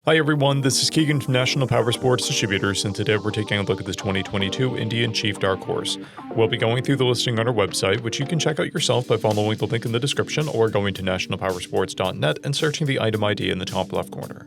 Hi everyone, this is Keegan from National Powersports Distributors, and today we're taking a look at this 2022 Indian Chief Dark Horse. We'll be going through the listing on our website, which you can check out yourself by following the link in the description or going to nationalpowersports.net and searching the item ID in the top left corner.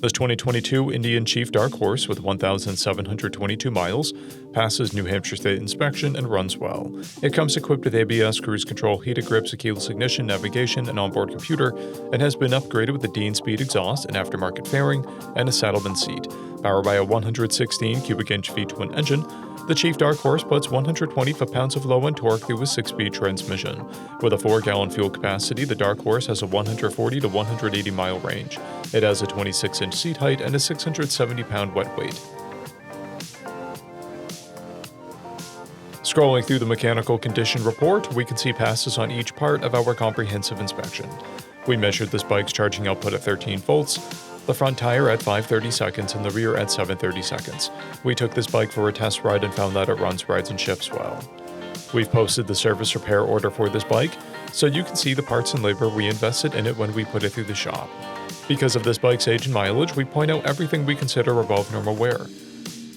This 2022 Indian Chief Dark Horse with 1,722 miles passes New Hampshire State inspection and runs well. It comes equipped with ABS, cruise control, heated grips, a keyless ignition, navigation, and onboard computer, and has been upgraded with a Dean Speed exhaust, an aftermarket fairing, and a saddleman seat. Powered by a 116 cubic inch V-twin engine, the Chief Dark Horse puts 120 foot-pounds of low-end torque through a 6-speed transmission. With a 4-gallon fuel capacity, the Dark Horse has a 140 to 180 mile range. It has a 26-inch seat height and a 670-pound wet weight. Scrolling through the mechanical condition report, we can see passes on each part of our comprehensive inspection. We measured this bike's charging output at 13 volts, the front tire at 530 seconds and the rear at 730 seconds. We took this bike for a test ride and found that it runs, rides, and shifts well. We've posted the service repair order for this bike, so you can see the parts and labor we invested in it when we put it through the shop. Because of this bike's age and mileage, we point out everything we consider above normal wear.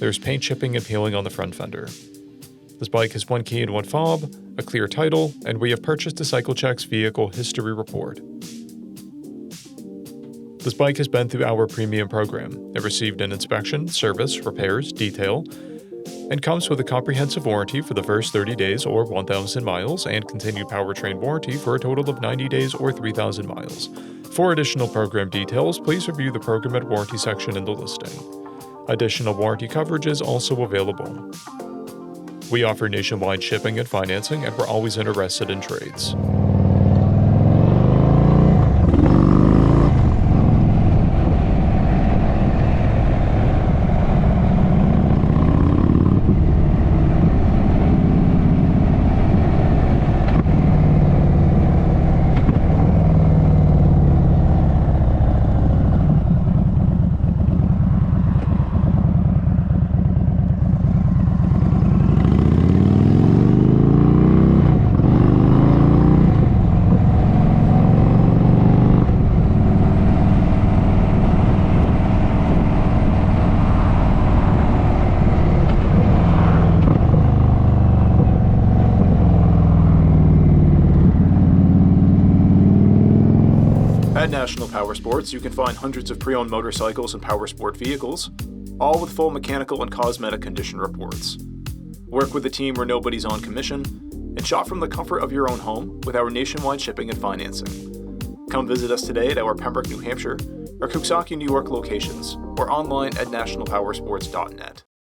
There's paint chipping and peeling on the front fender. This bike has 1 key and 1 fob, a clear title, and we have purchased a CycleCheck's vehicle history report. This bike has been through our premium program. It received an inspection, service, repairs, detail, and comes with a comprehensive warranty for the first 30 days or 1,000 miles and continued powertrain warranty for a total of 90 days or 3,000 miles. For additional program details, please review the program and warranty section in the listing. Additional warranty coverage is also available. We offer nationwide shipping and financing, and we're always interested in trades. At National Powersports, you can find hundreds of pre-owned motorcycles and powersport vehicles, all with full mechanical and cosmetic condition reports. Work with a team where nobody's on commission, and shop from the comfort of your own home with our nationwide shipping and financing. Come visit us today at our Pembroke, New Hampshire, or Coxsackie, New York locations, or online at nationalpowersports.net.